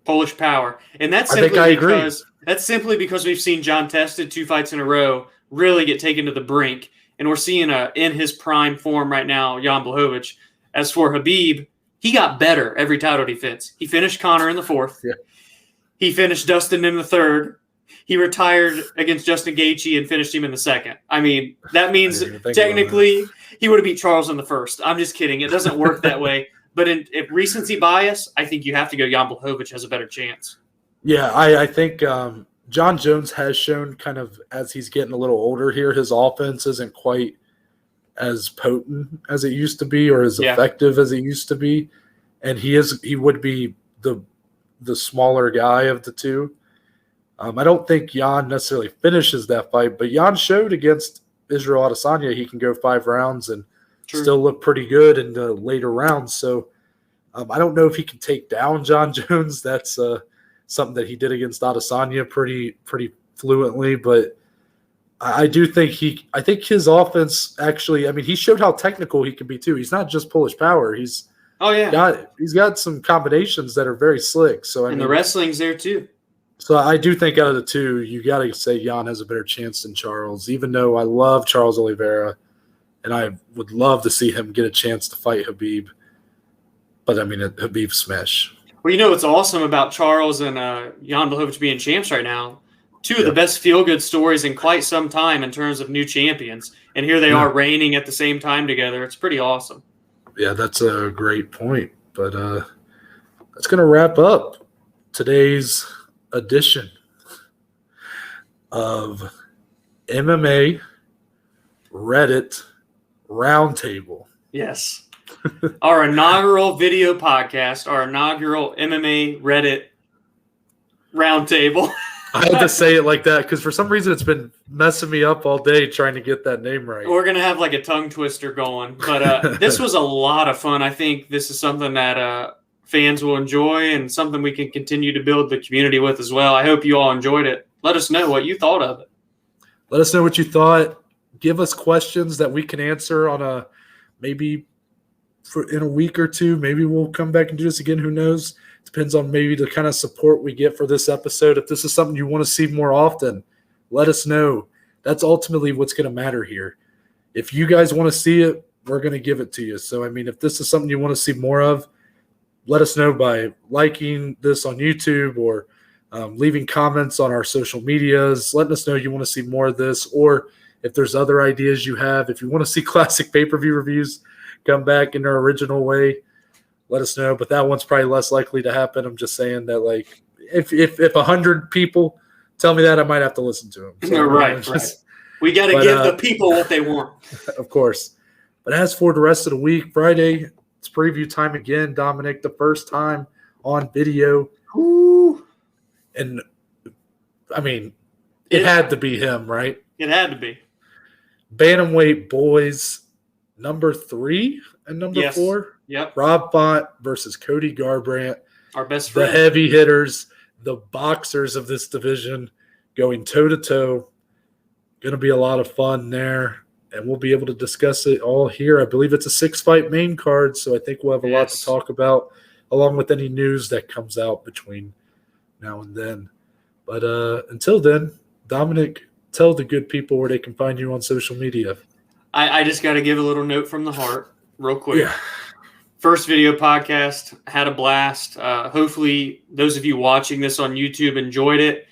Polish Power, and that's simply because we've seen John tested 2 fights in a row really get taken to the brink, and we're seeing in his prime form right now, Jan Blachowicz. As for Khabib, he got better every title defense. He finished Conor in the 4th. Yeah. He finished Dustin in the 3rd. He retired against Justin Gaethje and finished him in the 2nd. I mean, that means technically he would have beat Charles in the 1st. I'm just kidding. It doesn't work that way. But in recency bias, I think you have to go Jan Blachowicz has a better chance. Yeah, I think John Jones has shown kind of as he's getting a little older here, his offense isn't quite as potent as it used to be or as effective as it used to be. And he would be the smaller guy of the two. I don't think Jan necessarily finishes that fight, but Jan showed against Israel Adesanya he can go 5 rounds and still look pretty good in the later rounds. So I don't know if he can take down John Jones. That's something that he did against Adesanya pretty fluently, but I do think I think his offense actually, I mean, he showed how technical he can be too. He's not just Polish Power. He's got some combinations that are very slick. So the wrestling's there too. So I do think out of the two, you got to say Jan has a better chance than Charles, even though I love Charles Oliveira, and I would love to see him get a chance to fight Khabib. But, I mean, Khabib smash. Well, you know what's awesome about Charles and Jan Blachowicz being champs right now? Two of the best feel-good stories in quite some time in terms of new champions. And here they are reigning at the same time together. It's pretty awesome. Yeah, that's a great point. But that's going to wrap up today's edition of MMA Reddit Roundtable. Yes. Our inaugural video podcast, our inaugural MMA Reddit Roundtable. I had to say it like that because for some reason it's been messing me up all day trying to get that name right. We're going to have like a tongue twister going. But this was a lot of fun. I think this is something that fans will enjoy and something we can continue to build the community with as well. I hope you all enjoyed it. Let us know what you thought of it. Let us know what you thought. Give us questions that we can answer on maybe in a week or two. Maybe we'll come back and do this again. Who knows? Depends on maybe the kind of support we get for this episode. If this is something you want to see more often, Let us know. That's ultimately what's going to matter here. If you guys want to see it, we're going to give it to you. So, I mean, if this is something you want to see more of, let us know by liking this on YouTube or leaving comments on our social medias, letting us know you want to see more of this, or if there's other ideas you have. If you want to see classic pay-per-view reviews come back in their original way, let us know. But that one's probably less likely to happen. I'm just saying that, like, if 100 people tell me that, I might have to listen to them. So, right. We got to give the people what they want. Of course. But as for the rest of the week, Friday, it's preview time again. Dominic, the first time on video. Ooh. And, I mean, it had to be him, right? It had to be. Bantamweight boys, number 3 and number 4. Yep. Rob Font versus Cody Garbrandt. Our best friend. The heavy hitters, the boxers of this division going toe-to-toe. Going to be a lot of fun there, and we'll be able to discuss it all here. I believe it's a 6-fight main card, so I think we'll have a lot to talk about, along with any news that comes out between now and then. But until then, Dominic, tell the good people where they can find you on social media. I just got to give a little note from the heart real quick. Yeah. First video podcast, had a blast. Hopefully those of you watching this on YouTube enjoyed it.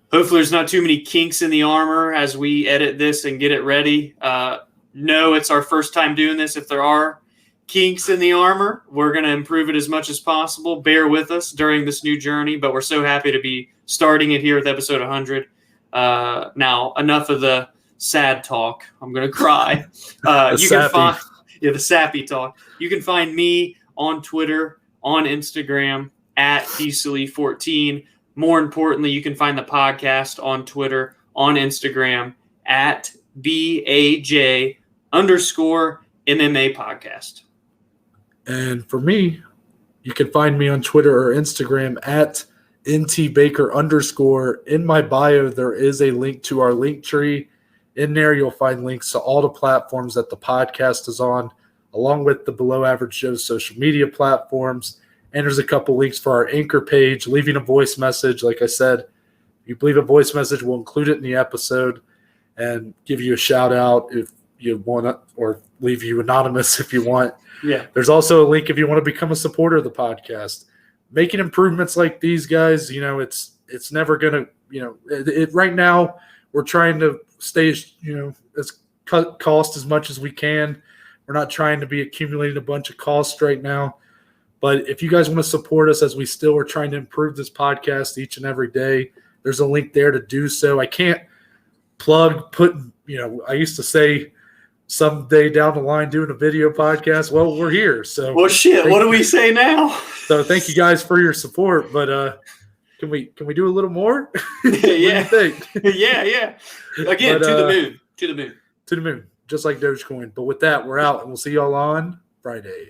Hopefully there's not too many kinks in the armor as we edit this and get it ready. No, it's our first time doing this. If there are kinks in the armor, we're going to improve it as much as possible. Bear with us during this new journey, but we're so happy to be starting it here with episode 100. Now, enough of the sad talk. I'm going to cry. You can find the sappy talk. You can find me on Twitter, on Instagram, at Diesely14. More importantly, you can find the podcast on Twitter, on Instagram, at BAJ_MMA podcast. And for me, you can find me on Twitter or Instagram at ntbaker_. In my bio, there is a link to our link tree. In there, you'll find links to all the platforms that the podcast is on, along with the Below Average Joe's social media platforms. And there's a couple links for our Anchor page, leaving a voice message. Like I said, if you leave a voice message, we'll include it in the episode and give you a shout out if you want to, or leave you anonymous if you want. Yeah. There's also a link if you want to become a supporter of the podcast. Making improvements like these guys, it's never going to, right now we're trying to stay, as cut cost as much as we can. We're not trying to be accumulating a bunch of costs right now. But if you guys want to support us as we still are trying to improve this podcast each and every day, there's a link there to do so. I can't I used to say someday down the line doing a video podcast. Well, we're here. So what do we say now? So thank you guys for your support. But can we do a little more? Yeah. What do you think? Yeah. Again, to the moon. Just like Dogecoin. But with that, we're out, and we'll see y'all on Friday.